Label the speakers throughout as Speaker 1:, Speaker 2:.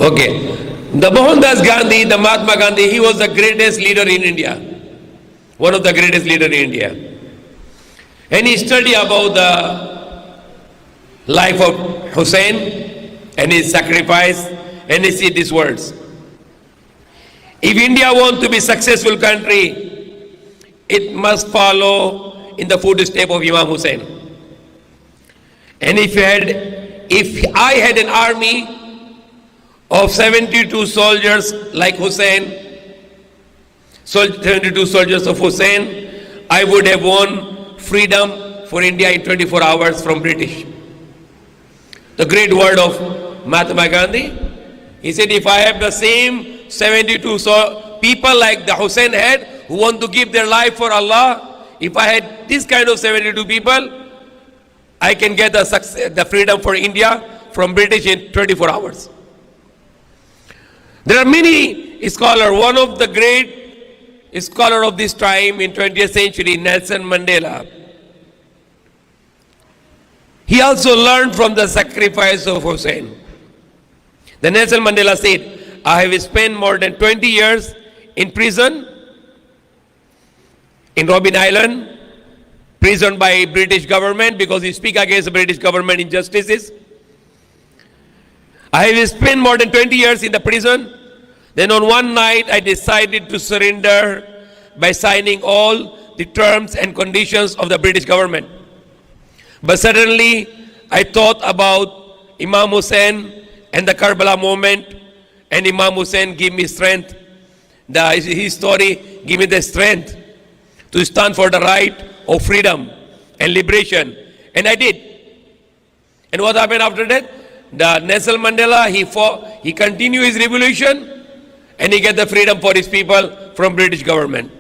Speaker 1: Okay. The Mohandas Gandhi, the Mahatma Gandhi, he was the greatest leader in India. One of the greatest leaders in India. And he studied about the life of Hussain and his sacrifice, and he said these words. If India wants to be a successful country, it must follow in the footsteps of Imam Hussain. And if I had an army of 72 soldiers like Hussain, 72 soldiers of Hussain, I would have won freedom for India in 24 hours from British. The great word of Mahatma Gandhi. He said, if I have the same 72 people like the Hussain had, who want to give their life for Allah, if I had this kind of 72 people, I can get the freedom for India from British in 24 hours. There are many scholars. One of the great scholars of this time in 20th century, Nelson Mandela, he also learned from the sacrifice of Hussain. The Nelson Mandela said, I have spent more than 20 years in prison, in Robben Island, prisoned by British government because he speak against the British government injustices. I have spent more than 20 years in the prison. Then on one night, I decided to surrender by signing all the terms and conditions of the British government. But suddenly, I thought about Imam Hussain and the Karbala moment, and Imam Hussain gave me strength. His story gave me the strength to stand for the right of freedom and liberation. And I did. And what happened after that? The Nelson Mandela, he continued his revolution, and he get the freedom for his people from British government.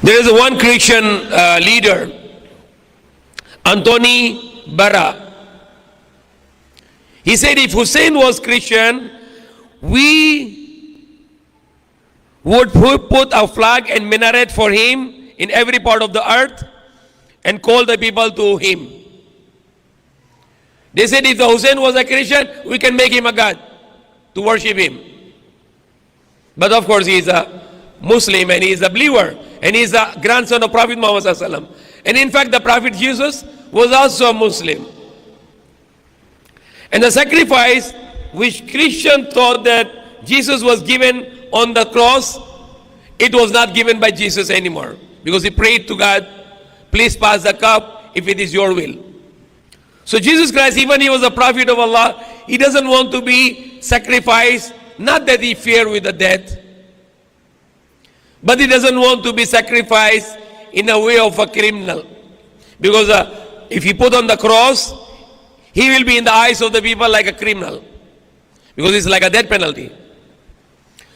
Speaker 1: There is one Christian leader, Anthony Barra. He said if Hussain was Christian, we would put a flag and minaret for him in every part of the earth and call the people to him. They said if the Hussain was a Christian, we can make him a god to worship him. But of course he is a Muslim and he is a believer and he is a grandson of Prophet Muhammad sallallahu alaihi wasallam. And in fact the Prophet Jesus was also a Muslim. And the sacrifice which Christians thought that Jesus was given on the cross, it was not given by Jesus anymore. Because he prayed to God, please pass the cup if it is your will. So Jesus Christ, even he was a prophet of Allah, he doesn't want to be sacrificed, not that he feared with the death, but he doesn't want to be sacrificed in a way of a criminal. Because if he put on the cross, he will be in the eyes of the people like a criminal. Because it's like a death penalty.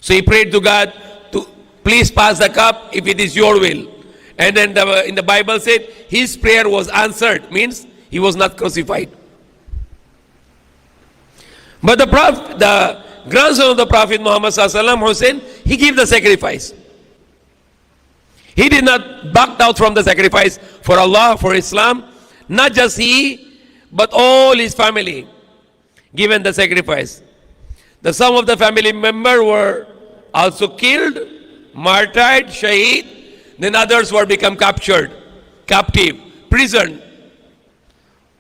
Speaker 1: So he prayed to God to please pass the cup if it is your will. And then in the Bible said his prayer was answered, means he was not crucified. But the grandson of the Prophet Muhammad sallallahu alaihi wasallam, Hussain, he gave the sacrifice. He did not back out from the sacrifice for Allah, for Islam. Not just he, but all his family given the sacrifice. Some of the family members were also killed, martyred, shaheed. Then others were become captured, captive, prisoned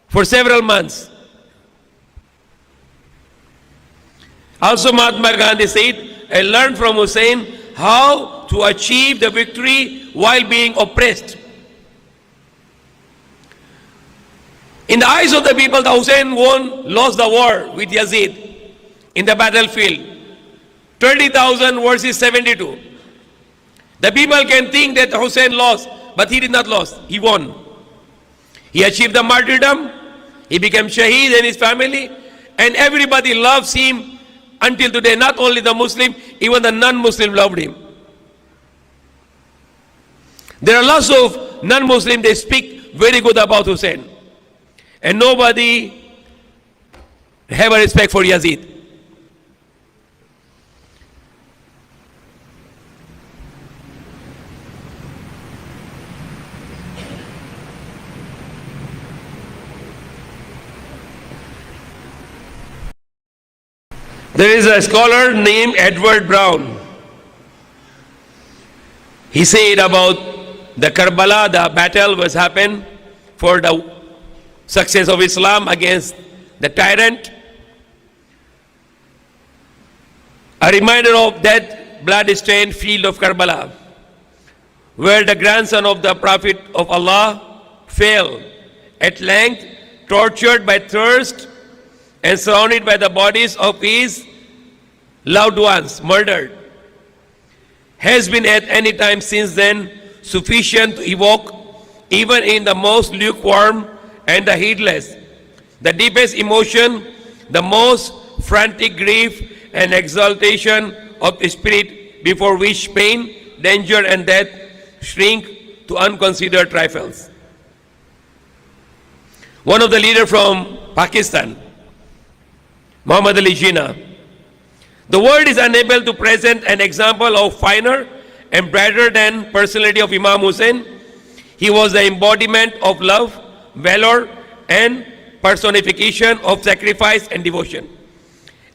Speaker 1: for several months. Also Mahatma Gandhi said, I learned from Hussain how to achieve the victory while being oppressed. In the eyes of the people, the Hussain lost the war with Yazid in the battlefield. 20,000 versus 72. The people can think that Hussain lost, but he did not lose. He won. He achieved the martyrdom. He became shaheed and his family. And everybody loves him until today. Not only the Muslim, even the non-Muslim loved him. There are lots of non-Muslims, they speak very good about Hussain. And nobody have a respect for Yazid. There is a scholar named Edward Brown. He said about the Karbala, the battle was happened for the success of Islam against the tyrant. A reminder of that blood-stained field of Karbala, where the grandson of the Prophet of Allah fell, at length tortured by thirst and surrounded by the bodies of his loved ones, murdered, has been at any time since then sufficient to evoke, even in the most lukewarm and the heedless, the deepest emotion, the most frantic grief and exaltation of the spirit, before which pain, danger, and death shrink to unconsidered trifles. One of the leaders from Pakistan, Muhammad Ali Jinnah, the world is unable to present an example of finer and brighter than personality of Imam Hussain. He was the embodiment of love, valor, and personification of sacrifice and devotion.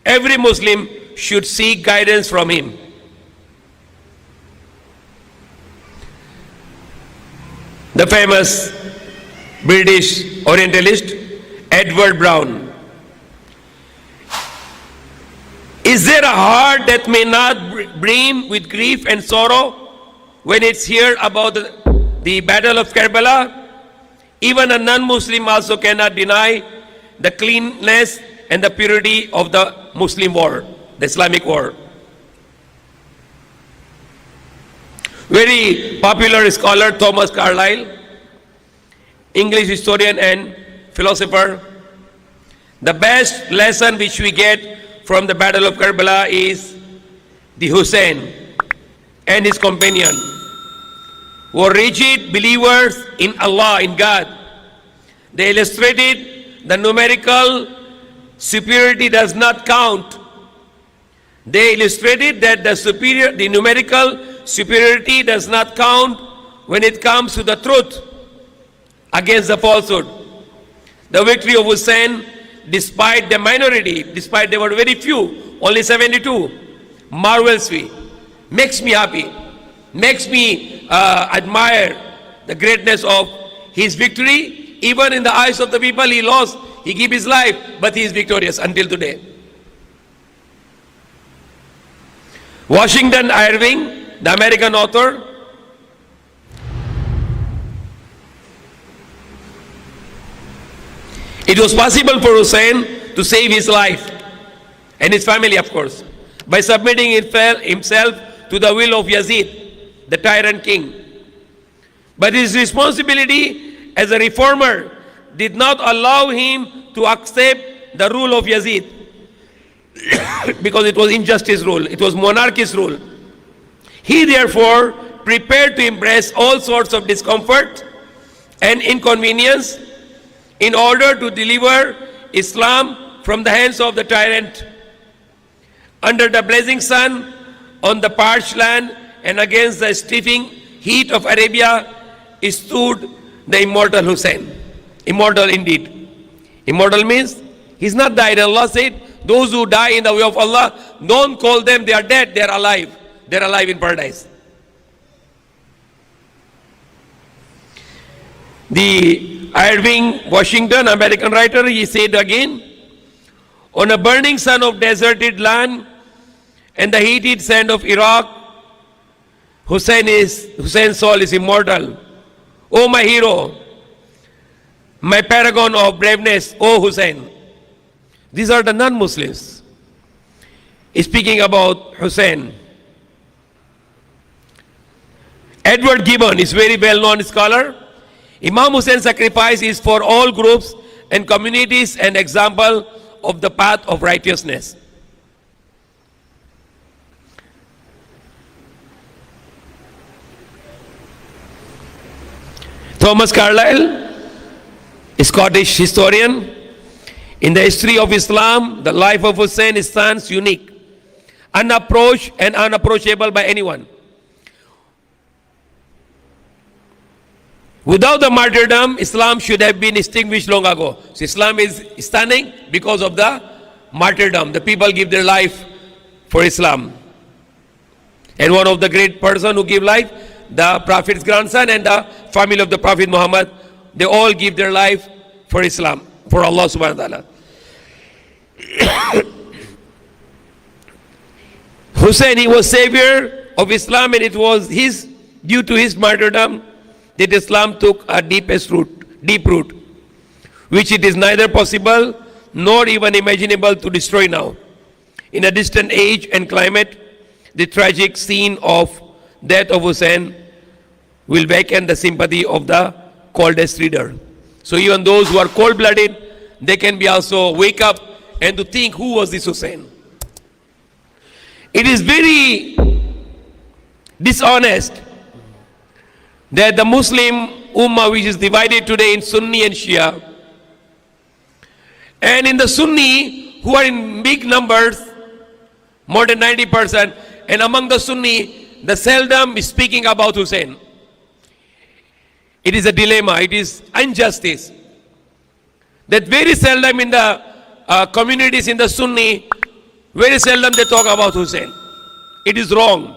Speaker 1: Every Muslim should seek guidance from him. The famous British Orientalist Edward Brown. Is there a heart that may not brim with grief and sorrow when it's heard about the battle of Karbala? Even a non-Muslim also cannot deny the cleanness and the purity of the Muslim war, the Islamic war. Very popular scholar Thomas Carlyle, English historian and philosopher, the best lesson which we get from the Battle of Karbala is the Hussain and his companion were rigid believers in Allah, in God. They illustrated the numerical superiority does not count. They illustrated that the numerical superiority does not count when it comes to the truth against the falsehood. The victory of Hussain, despite the minority, despite they were very few, only 72, marvels me, makes me happy, makes me admire the greatness of his victory. Even in the eyes of the people he lost, he gave his life, but he is victorious until today. Washington Irving, the American author, it was possible for Hussain to save his life and his family, of course, by submitting himself to the will of Yazid, the tyrant king. But his responsibility as a reformer did not allow him to accept the rule of Yazid because it was injustice rule, it was monarchist rule. He therefore prepared to embrace all sorts of discomfort and inconvenience in order to deliver Islam from the hands of the tyrant. Under the blazing sun, on the parched land, and against the stifling heat of Arabia, stood the immortal Hussain. Immortal indeed. Immortal means he's not died. Allah said, those who die in the way of Allah, don't call them they are dead, they are alive. They are alive in paradise. The Irving Washington, American writer, he said again, on a burning sun of deserted land and the heated sand of Iraq, Hussein's soul is immortal. Oh my hero, my paragon of braveness, oh Hussain. These are the non-Muslims speaking about Hussain. Edward Gibbon is very well-known scholar. Imam Hussein's sacrifice is for all groups and communities an example of the path of righteousness. Thomas Carlyle, a Scottish historian, in the history of Islam, the life of Hussain stands unique, unapproached and unapproachable by anyone. Without the martyrdom, Islam should have been extinguished long ago. So Islam is standing because of the martyrdom. The people give their life for Islam. And one of the great person who give life, the Prophet's grandson and the family of the Prophet Muhammad, they all give their life for Islam, for Allah subhanahu wa ta'ala. Hussain, he was savior of Islam, and it was due to his martyrdom that Islam took a deep root, which it is neither possible nor even imaginable to destroy now. In a distant age and climate, the tragic scene of death of Hussain will waken the sympathy of the coldest reader. So even those who are cold-blooded, they can be also wake up and to think, who was this Hussain? It is very dishonest that the Muslim Ummah, which is divided today in Sunni and Shia, and in the Sunni, who are in big numbers, more than 90%, and among the Sunni, the seldom is speaking about Hussain. It is a dilemma, it is injustice. That very seldom in the communities in the Sunni, very seldom they talk about Hussain. It is wrong.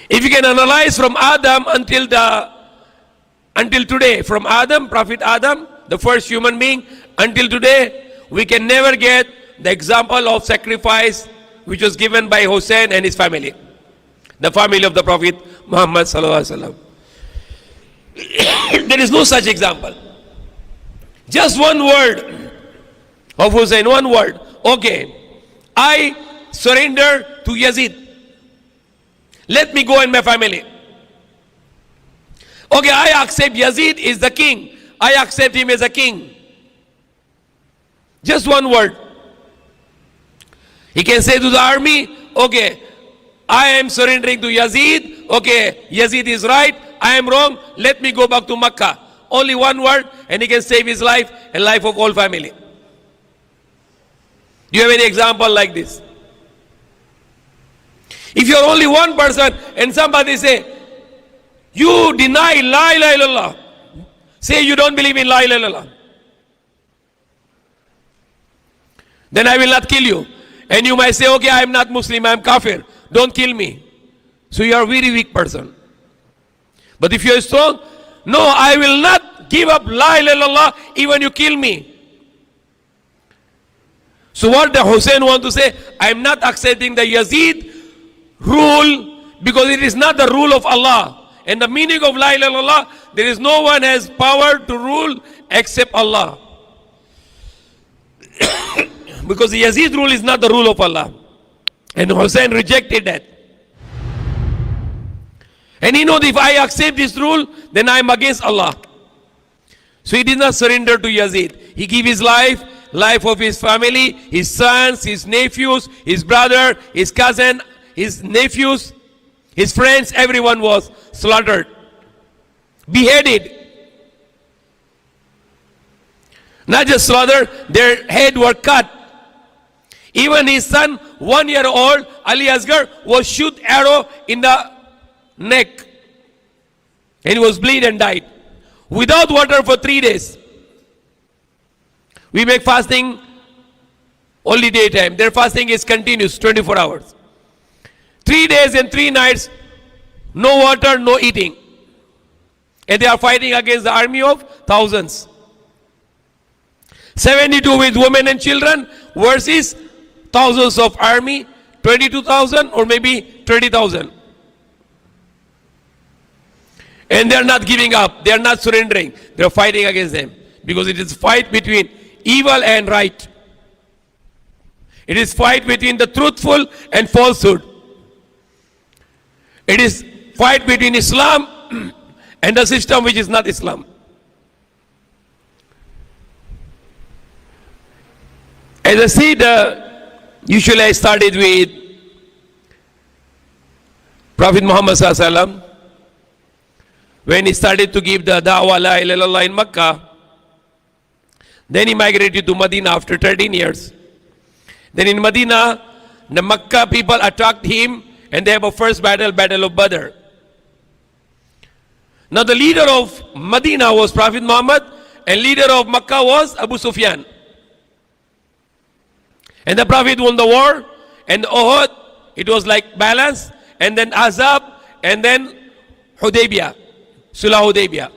Speaker 1: If you can analyze from Adam until today, from Adam, Prophet Adam, the first human being, until today, we can never get the example of sacrifice which was given by Hussain and his family, the family of the Prophet Muhammad sallallahu alaihi wasallam. There is no such example. Just one word of Hussain, one word. Okay, I surrender to Yazid. Let me go in my family. Okay, I accept Yazid is the king. I accept him as a king. Just one word. He can say to the army, okay, I am surrendering to Yazid. Okay, Yazid is right. I am wrong. Let me go back to Makkah. Only one word, and he can save his life and life of all family. Do you have any example like this? If you are only one person and somebody say, you deny La ilaha illallah, say you don't believe in La ilaha illallah, then I will not kill you. And you might say, okay, I am not Muslim, I am kafir, don't kill me. So you are a very weak person. But if you are strong, no, I will not give up La ilaha illallah even you kill me. So what the Hussain want to say, I am not accepting the Yazid rule because it is not the rule of Allah. And the meaning of La ilaha illallah, there is no one has power to rule except Allah. Because the Yazid rule is not the rule of Allah. And Hussain rejected that. And he knows if I accept this rule, then I am against Allah. So he did not surrender to Yazid. He gave his life of his family, his sons, his nephews, his brother, his cousin, his nephews, his friends, everyone was slaughtered, beheaded. Not just slaughtered, their head were cut. Even his son, 1 year old, Ali Asghar, was shoot arrow in the neck. And he was bleed and died. Without water for 3 days. We make fasting only daytime. Their fasting is continuous, 24 hours. 3 days and 3 nights, no water, no eating. And they are fighting against the army of thousands. 72 with women and children versus thousands of army, 22,000 or maybe 30,000. And they are not giving up. They are not surrendering. They are fighting against them. Because it is fight between evil and right. It is fight between the truthful and falsehood. It is fight between Islam and the system which is not Islam. As I usually I started with Prophet Muhammad sallallahu alaihi wasallam. When he started to give the da'wah la ilaha illallah in Makkah, then he migrated to Medina after 13 years. Then in Medina, the Makkah people attacked him and they have a first battle of Badr. Now the leader of Medina was Prophet Muhammad and leader of Makkah was Abu Sufyan. And the Prophet won the war. And Uhud, it was like balance. And then Azab. And then Hudaybiyah. Sulh Hudaybiyah.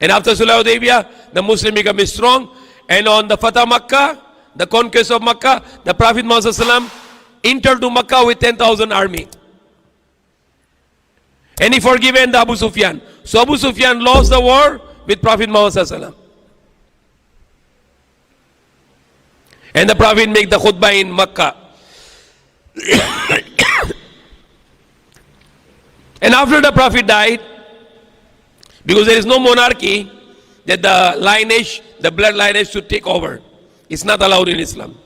Speaker 1: And after Sulh Hudaybiyah, the Muslim become strong. And on the Fatah Makkah, the conquest of Makkah, the Prophet Muhammad ﷺ entered to Makkah with 10,000 army. And he forgiven the Abu Sufyan. So Abu Sufyan lost the war with Prophet Muhammad ﷺ. And the Prophet make the khutbah in Makkah. And after the Prophet died, because there is no monarchy, that the lineage, the blood lineage should take over. It's not allowed in Islam.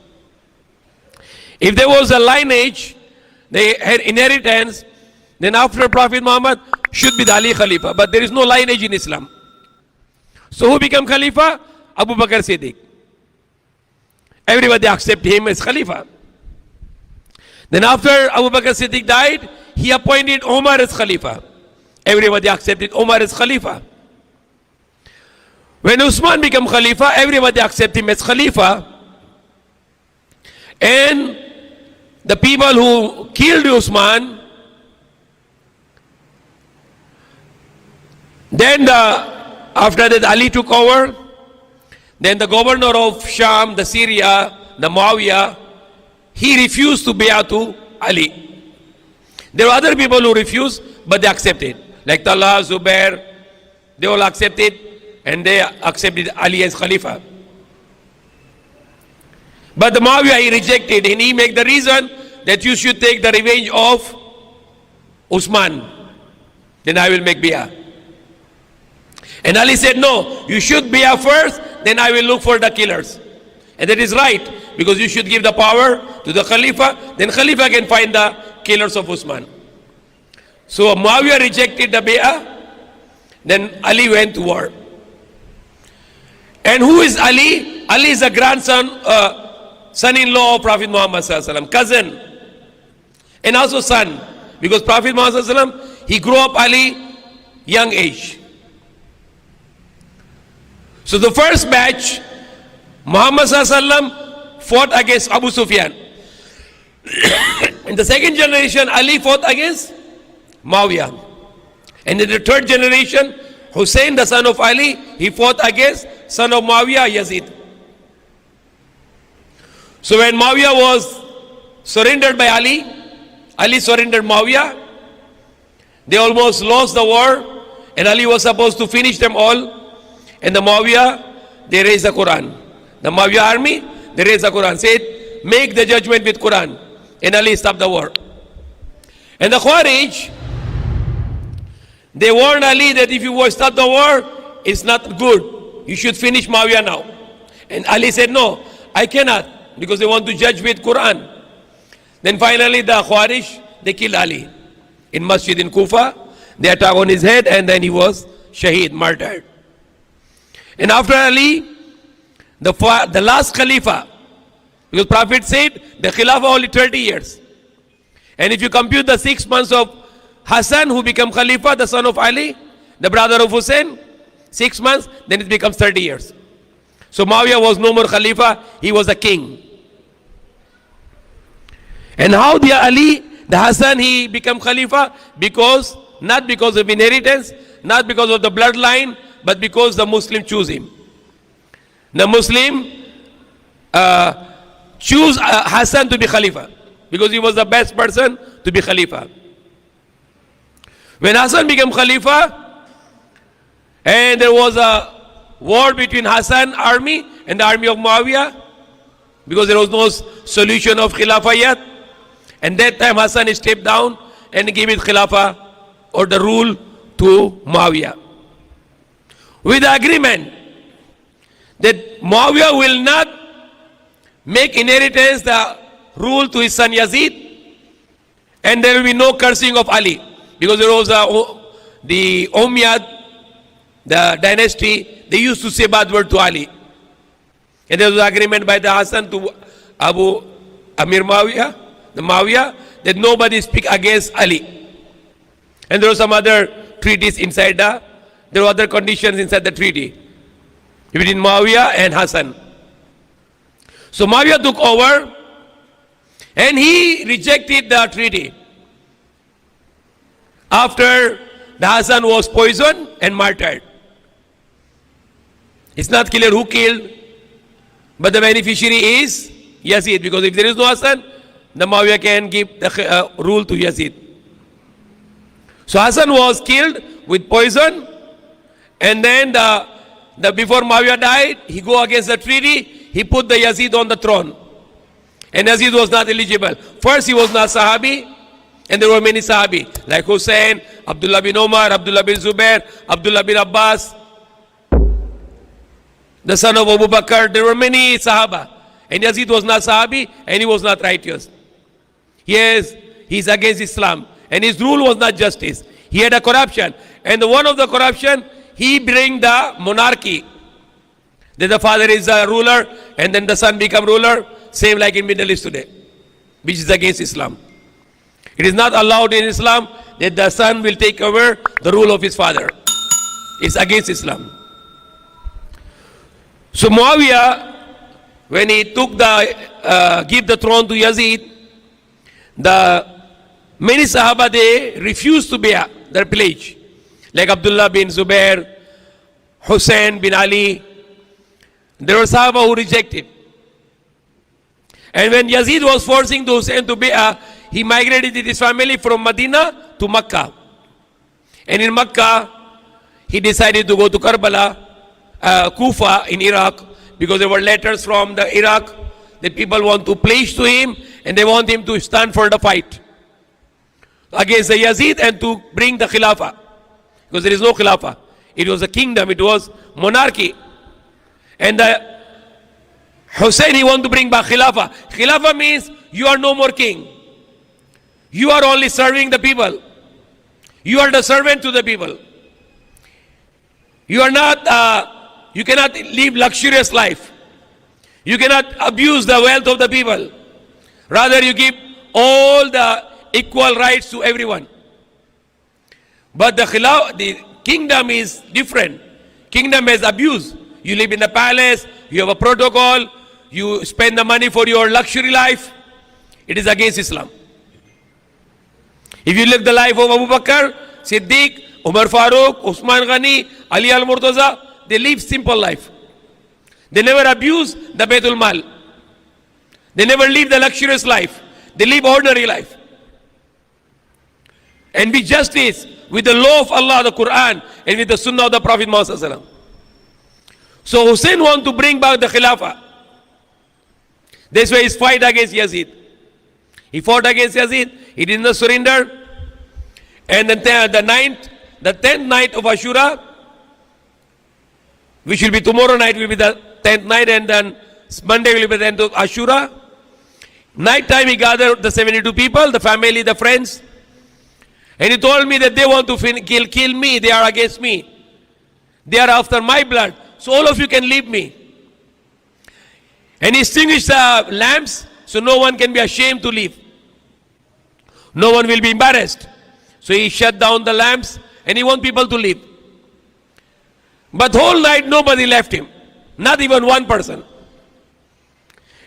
Speaker 1: If there was a lineage, they had inheritance, then after Prophet Muhammad should be the Ali Khalifa. But there is no lineage in Islam. So who became Khalifa? Abu Bakr Siddiq. Everybody accept him as Khalifa. Then after Abu Bakr Siddiq died, he appointed Umar as Khalifa. Everybody accepted Umar as Khalifa. When Usman became Khalifa, everybody accepted him as Khalifa. And the people who killed Usman, then after that Ali took over. Then the governor of Sham, the Syria, the Muawiyah, he refused to bay'ah to Ali. There were other people who refused, but they accepted. Like Talha, Zubair, they all accepted, and they accepted Ali as Khalifa. But the Muawiyah, he rejected, and he made the reason that you should take the revenge of Usman. Then I will make bay'ah. And Ali said, no, you should bay'ah first, then I will look for the killers. And that is right, because you should give the power to the Khalifa, then Khalifa can find the killers of Usman. So Muawiyah rejected the bay'ah, then Ali went to war. And who is Ali? Ali is a grandson, son-in-law of Prophet Muhammad ﷺ, cousin, and also son, because Prophet Muhammad ﷺ, he grew up Ali young age. So the first batch, Muhammad ﷺ fought against Abu Sufyan. In the second generation, Ali fought against Muawiyah. And in the third generation, Hussain, the son of Ali, he fought against son of Muawiyah, Yazid. So when Muawiyah was surrendered by Ali, Ali surrendered Muawiyah. They almost lost the war, and Ali was supposed to finish them all. And the Muawiyah, they raised the Quran. The Muawiyah army, they raised the Quran. Said, make the judgment with Quran. And Ali stopped the war. And the Khawarij, they warned Ali that if you stop the war, it's not good. You should finish Muawiyah now. And Ali said, no, I cannot, because they want to judge with Quran. Then finally the Khawarij, they killed Ali. In Masjid in Kufa, they attacked on his head, and then he was shaheed, martyred. And after Ali, the last Khalifa, because Prophet said the Khilafah only 30 years. And if you compute the 6 months of Hassan, who became Khalifa, the son of Ali, the brother of Hussain, 6 months, then it becomes 30 years. So Muawiyah was no more Khalifa, he was a king. And how the Ali, the Hassan, he became Khalifa? Because, not because of inheritance, not because of the bloodline, but because the Muslim choose him. The Muslim choose Hassan to be Khalifa, because he was the best person to be Khalifa. When Hassan became Khalifa, and there was a war between Hassan army and the army of Muawiyah, because there was no solution of Khilafah yet, and that time Hassan stepped down and gave it Khilafah or the rule to Muawiyah, with the agreement that Muawiyah will not make inheritance the rule to his son Yazid, and there will be no cursing of Ali, because there was the Umayyad, the dynasty, they used to say bad word to Ali. And there was an agreement by the Hassan to Abu Amir Muawiyah, the Muawiyah, that nobody speak against Ali. And there were some other treaties inside there were other conditions inside the treaty between Muawiyah and Hassan. So Muawiyah took over and he rejected the treaty. After the Hassan was poisoned and martyred. It's not clear who killed, but the beneficiary is Yazid, because if there is no Hassan, the Muawiyah can give the rule to Yazid. So Hassan was killed with poison, and then before Muawiyah died, he go against the treaty, he put the Yazid on the throne. And Yazid was not eligible. First he was not Sahabi, and there were many Sahabi, like Hussain, Abdullah bin Umar, Abdullah bin Zubair, Abdullah bin Abbas, the son of Abu Bakr. There were many Sahaba. And Yazid was not Sahabi, and he was not righteous. Yes, he's against Islam. And his rule was not justice. He had a corruption. And one of the corruption, he bring the monarchy. That the father is a ruler, and then the son become ruler, same like in Middle East today, which is against Islam. It is not allowed in Islam that the son will take over the rule of his father. It's against Islam. So Muawiyah, when he took give the throne to Yazid, many Sahaba, they refused to bear their pledge. Like Abdullah bin Zubair, Hussain bin Ali. There were Sahaba who rejected. And when Yazid was forcing the Hussain to bear, he migrated with his family from Medina to Makkah. And in Makkah, he decided to go to Karbala, Kufa in Iraq, because there were letters from the Iraq that people want to pledge to him, and they want him to stand for the fight against the Yazid and to bring the Khilafah. Because there is no Khilafah. It was a kingdom, it was monarchy. And the Hussein, he want to bring back Khilafah. Khilafah means you are no more king. You are only serving the people. You are the servant to the people. You are not, you cannot live luxurious life. You cannot abuse the wealth of the people. Rather, you give all the equal rights to everyone. But the kingdom is different. Kingdom has abuse. You live in a palace, you have a protocol, you spend the money for your luxury life. It is against Islam. If you look the life of Abu Bakr, Siddiq, Umar Farooq, Usman Ghani, Ali al-Murtaza, they live simple life. They never abuse the Baitul Mal. They never live the luxurious life. They live ordinary life. And with justice, with the law of Allah, the Quran, and with the Sunnah of the Prophet Muhammad. So Hussein want to bring back the Khilafah. That's why he fight against Yazid. He fought against Yazid. He did not surrender. And then the 10th night of Ashura, which will be tomorrow night, will be the 10th night, and then Monday will be the end of Ashura. Night time he gathered the 72 people, the family, the friends. And he told me that they want to kill me. They are against me. They are after my blood. So all of you can leave me. And he extinguished the lamps, so no one can be ashamed to leave. No one will be embarrassed. So he shut down the lamps, and he wants people to leave. But whole night nobody left him. Not even one person.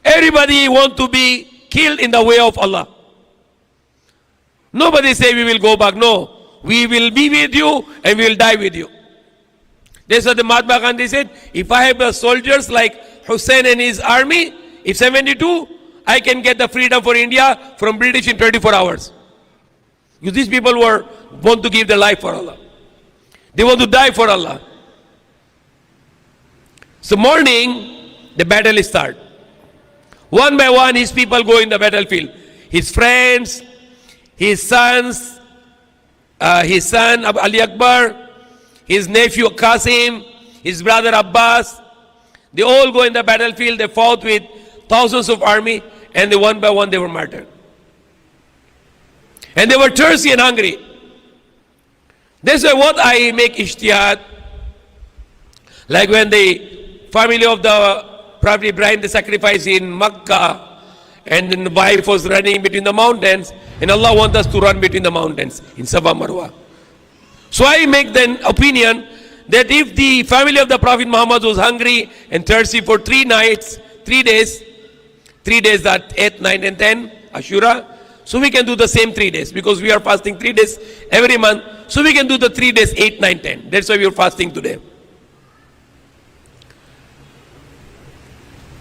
Speaker 1: Everybody want to be killed in the way of Allah. Nobody say we will go back. No. We will be with you and we will die with you. That's what the Mahatma Gandhi said. If I have soldiers like Hussain and his army, if 72, I can get the freedom for India from British in 24 hours. Because these people want to give their life for Allah. They want to die for Allah. So morning, the battle is start. One by one, his people go in the battlefield. His friends, his sons, his son Ali Akbar, his nephew Qasim, his brother Abbas, they all go in the battlefield. They fought with thousands of army, and they one by one they were martyred. And they were thirsty and hungry. That's why what I make ijtihad, like when the family of the Prophet Ibrahim, they sacrificed in Makkah, and then the wife was running between the mountains, and Allah wants us to run between the mountains in Safa Marwa. So I make the opinion that if the family of the Prophet Muhammad was hungry and thirsty for 3 nights, 3 days, 3 days, that 8th, 9th and 10, Ashura. So we can do the same 3 days because we are fasting 3 days every month. So we can do the 3 days, 8, 9, 10. That's why we are fasting today.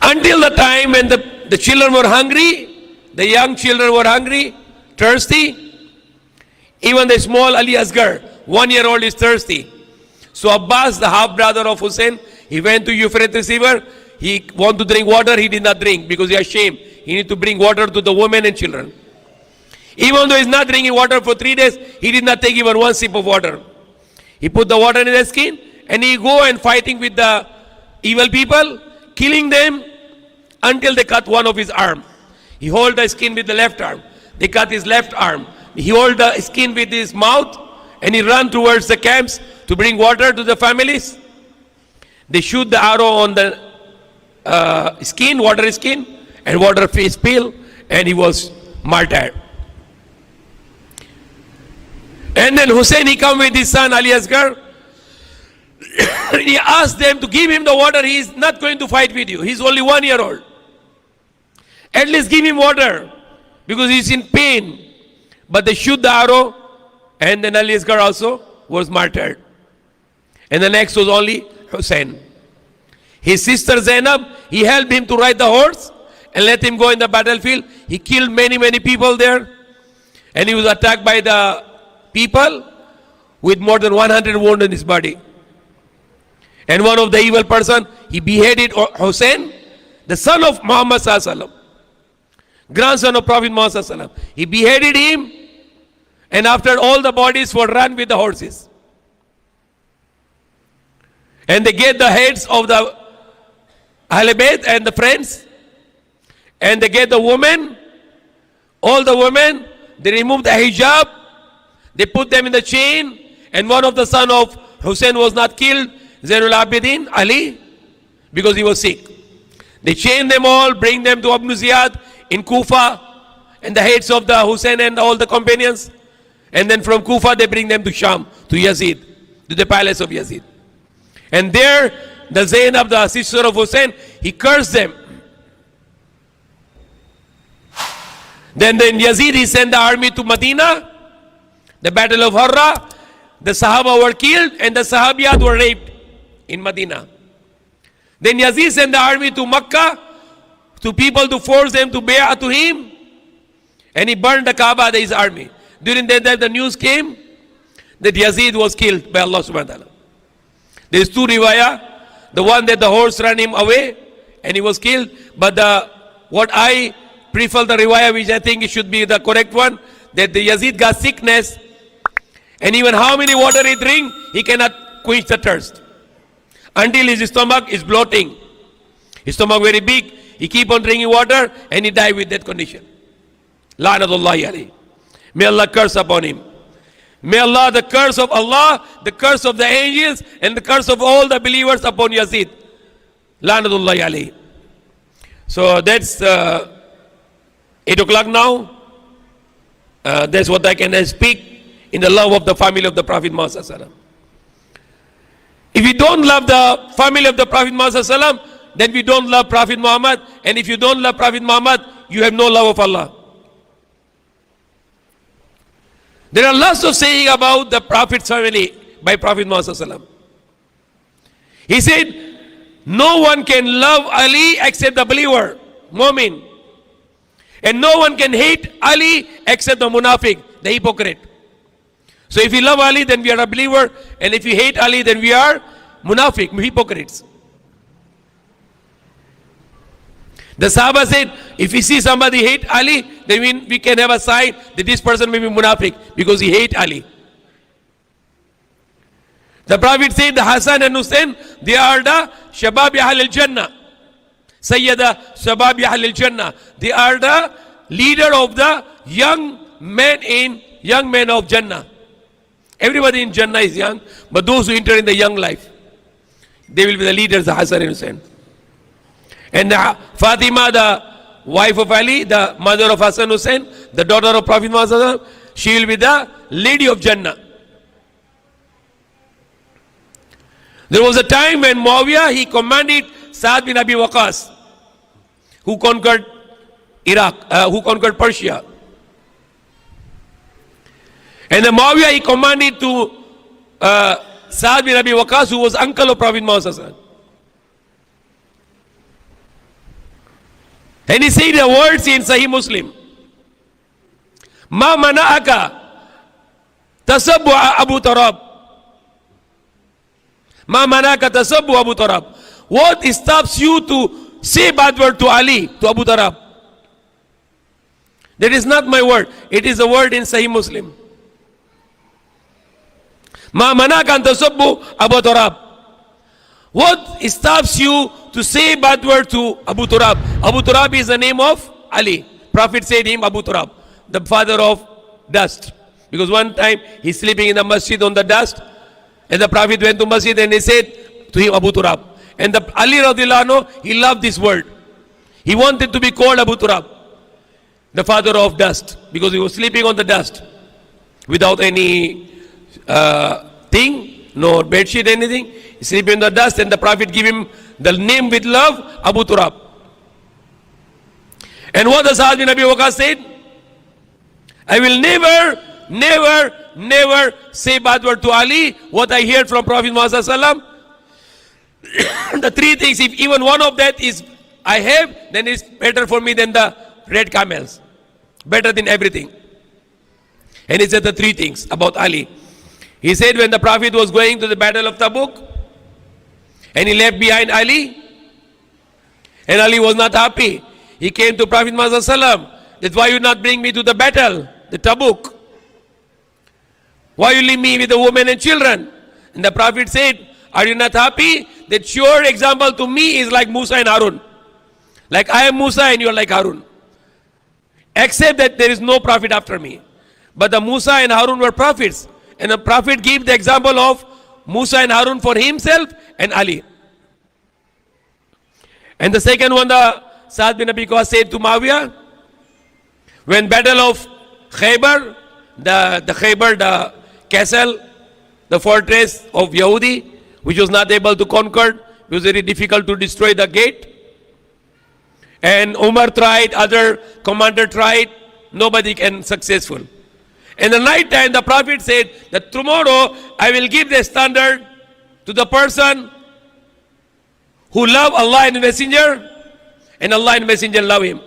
Speaker 1: Until the time when the children were hungry, the young children were hungry, thirsty. Even the small Ali Asghar, 1-year-old, is thirsty. So Abbas, the half-brother of Hussain, he went to Euphrates River. He wanted to drink water. He did not drink because he was ashamed. He needed to bring water to the women and children. Even though he's not drinking water for 3 days, he did not take even one sip of water. He put the water in his skin and he go and fighting with the evil people, killing them until they cut one of his arm. He hold the skin with the left arm. They cut his left arm. He hold the skin with his mouth and he run towards the camps to bring water to the families. They shoot the arrow on the skin, water skin, and water face spill, and he was martyred. And then Hussain, he come with his son Ali Asghar. He asked them to give him the water. He is not going to fight with you. He's only 1-year-old. At least give him water because he's in pain. But they shoot the arrow, and then Ali Asghar also was martyred. And the next was only Hussain. His sister Zainab, he helped him to ride the horse and let him go in the battlefield. He killed many, many people there. And he was attacked by the people with more than 100 wounds in his body. And one of the evil person, he beheaded Hussain, the son of Muhammad Sallallahu Alaihi Wasallam, grandson of Prophet Muhammad Sallallahu Alaihi Wasallam. He beheaded him, and after all the bodies were run with the horses. And they get the heads of the Ahl Bayt and the friends, and they get the women, all the women, they remove the hijab, they put them in the chain, and one of the son of Hussain was not killed, Zainul Abidin, Ali, because he was sick. They chain them all, bring them to Abu Ziyad in Kufa, and the heads of the Hussain and all the companions. And then from Kufa they bring them to Sham, to Yazid, to the palace of Yazid. And there, the Zainab, the sister of Hussain, he cursed them. Then Yazid, he sent the army to Medina, the battle of Harra. The Sahaba were killed and the Sahabiyat were raped in Medina. Then Yazid sent the army to Makkah, to people to force them to bay'ah to him. And he burned the Kaaba, his army. During that time, the news came that Yazid was killed by Allah subhanahu wa ta'ala. There is two riwayah. The one that the horse ran him away and he was killed. But what I prefer, the riwayah which I think it should be the correct one, that the Yazid got sickness, and even how many water he drink, he cannot quench the thirst. Until his stomach is bloating. His stomach very big. He keep on drinking water and he died with that condition. La'natullahi alayhi. May Allah curse upon him. May Allah, the curse of Allah, the curse of the angels, and the curse of all the believers upon Yazid. La'natullahi alayhi. So that's 8 o'clock now. That's what I can speak in the love of the family of the Prophet Muhammad Sallallahu Alaihi Wasallam. If you don't love the family of the Prophet Muhammad Sallallahu Alaihi Wasallam, then we don't love Prophet Muhammad. And if you don't love Prophet Muhammad, you have no love of Allah. There are lots of saying about the Prophet's family by Prophet Muhammad Sallallahu Alaihi Wasallam. He said, no one can love Ali except the believer, Mu'min. And no one can hate Ali except the munafiq, the hypocrite. So if we love Ali, then we are a believer. And if we hate Ali, then we are munafiq, hypocrites. The Sahaba said, if we see somebody hate Ali, then we can have a sign that this person may be munafiq because he hate Ali. The Prophet said, the Hassan and Hussain, they are the Shabab Ahl al-Jannah. Sayyada Shabab Ahl al-Jannah. They are the leader of the young men of Jannah. Everybody in Jannah is young, but those who enter in the young life, they will be the leaders, the Hassan and Hussain. And Fatima, the wife of Ali, the mother of Hassan Hussain, the daughter of Prophet Muhammad, she will be the lady of Jannah. There was a time when Muawiyah, he commanded Sa'ad bin Abi Waqqas, who conquered Iraq, who conquered Persia. And the Muawiyah, he commanded to Sa'ad bin Abi Waqqas, who was uncle of Prophet Muhammad. And he said the words in Sahih Muslim. Ma mana'aka tasabbu Abu Turab. Ma mana'aka tasabbu Abu Turab. What stops you to say bad word to Ali, to Abu Turab? That is not my word. It is a word in Sahih Muslim. Ma mana'aka an tasabbu Abu Turab. What stops you to say bad word to Abu Turab? Abu Turab is the name of Ali. Prophet said him Abu Turab, the father of dust. Because one time he's sleeping in the masjid on the dust, and the Prophet went to masjid and he said to him Abu Turab. And the Ali radiallahu anhu, he loved this word. He wanted to be called Abu Turab, the father of dust, because he was sleeping on the dust without any thing, no bedsheet, anything. He sleep in the dust, and the Prophet gave him the name with love, Abu Turab. And what the Sa'ad bin Abi Waqqas said? I will never say bad word to Ali. What I heard from Prophet Muhammad sallallahu alaihi wasallam, the three things, if even one of that is I have, then it's better for me than the red camels. Better than everything. And he said the three things about Ali. He said when the Prophet was going to the battle of Tabuk, and he left behind Ali, and Ali was not happy. He came to Prophet Muhammad sallallahu alaihi wasallam. That's why you not bring me to the battle, the Tabuk. Why you leave me with the women and children? And the Prophet said, are you not happy? That your example to me is like Musa and Harun. Like I am Musa and you are like Harun. Except that there is no prophet after me. But the Musa and Harun were prophets. And the Prophet gave the example of Musa and Harun for himself and Ali. And the second one, the Sa'ad bin Abi Waqqas said to Muawiyah, when battle of Khaybar, the castle, the fortress of Yahudi, which was not able to conquer, it was very difficult to destroy the gate. And Umar tried, other commander tried, nobody can successful. In the night time, the Prophet said that tomorrow I will give the standard to the person who love Allah and the Messenger, and Allah and the Messenger love him.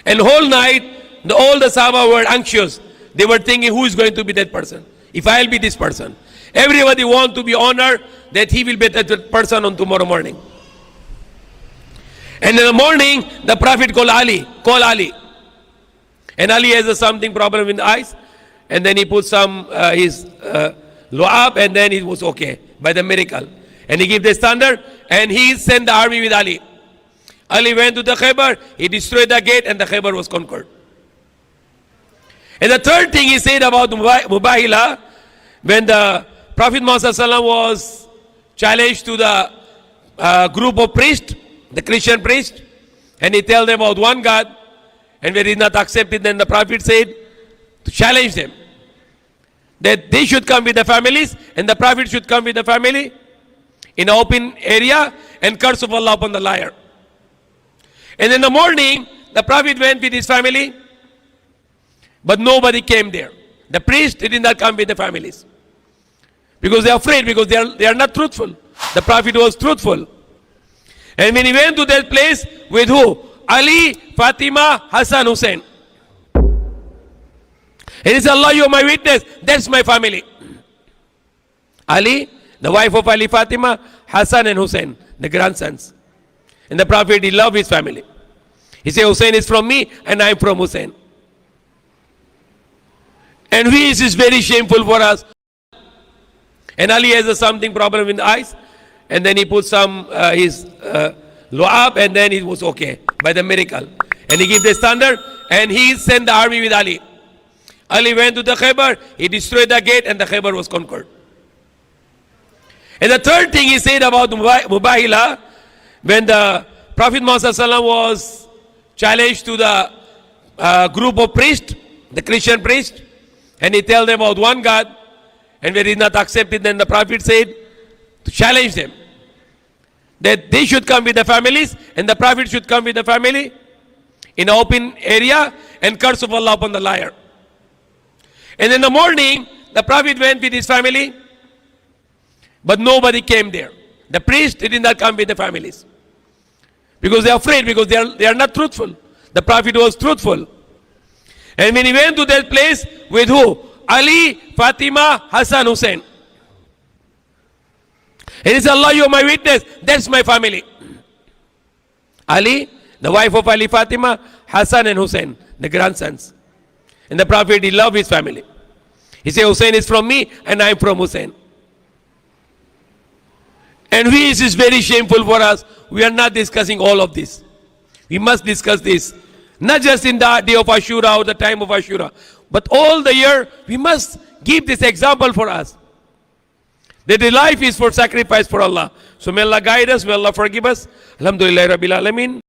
Speaker 1: And whole night, all the Sahaba were anxious. They were thinking, who is going to be that person? If I'll be this person. Everybody want to be honored that he will be that person on tomorrow morning. And in the morning, the Prophet call Ali. And Ali has something problem in the eyes. And then he put some, his lu'ab, and then it was okay by the miracle. And he gave the standard, and he sent the army with Ali. Ali went to the Khaybar, he destroyed the gate, and the Khaybar was conquered. And the third thing he said about Mubahila, when the Prophet Muhammad was challenged to the group of priests, the Christian priests, and he told them about one God, and when he did not accept it, then the Prophet said to challenge them that they should come with the families, and the Prophet should come with the family in an open area, and curse of Allah upon the liar. And in the morning, the Prophet went with his family, but nobody came there. The priest did not come with the families because they are afraid, because they are not truthful. The Prophet was truthful. And when he went to that place with who? Ali, Fatima, Hassan, Hussain. And he said, Allah, you are my witness. That's my family. Ali, the wife of Ali, Fatima, Hassan and Hussain, the grandsons. And the Prophet, he loved his family. He said, Hussain is from me and I am from Hussain. And this is very shameful for us. And Ali has something problem in the eyes. And then he put some, his lu'ab, and then it was okay by the miracle. And he gave the standard, and he sent the army with Ali. Ali went to the Khaybar, he destroyed the gate, and the Khaybar was conquered. And the third thing he said about Mubahila, when the Prophet Muhammad was challenged to the group of priests, the Christian priests, and he told them about one God, and when he did not accept it, then the Prophet said to challenge them that they should come with the families, and the Prophet should come with the family in an open area and curse of Allah upon the liar. And in the morning, the Prophet went with his family, but nobody came there. The priest did not come with the families because they are afraid, because they are not truthful. The Prophet was truthful. And when he went to that place with who? Ali, Fatima, Hassan, Hussain. And he said, Allah, you are my witness. That's my family. Ali, the wife of Ali, Fatima, Hassan and Hussain, the grandsons. And the Prophet, he loved his family. He said, Hussain is from me and I am from Hussain. And this is very shameful for us. We are not discussing all of this. We must discuss this. Not just in the day of Ashura or the time of Ashura, but all the year we must give this example for us. That the life is for sacrifice for Allah. So may Allah guide us, may Allah forgive us. Alhamdulillah Rabbil Alameen.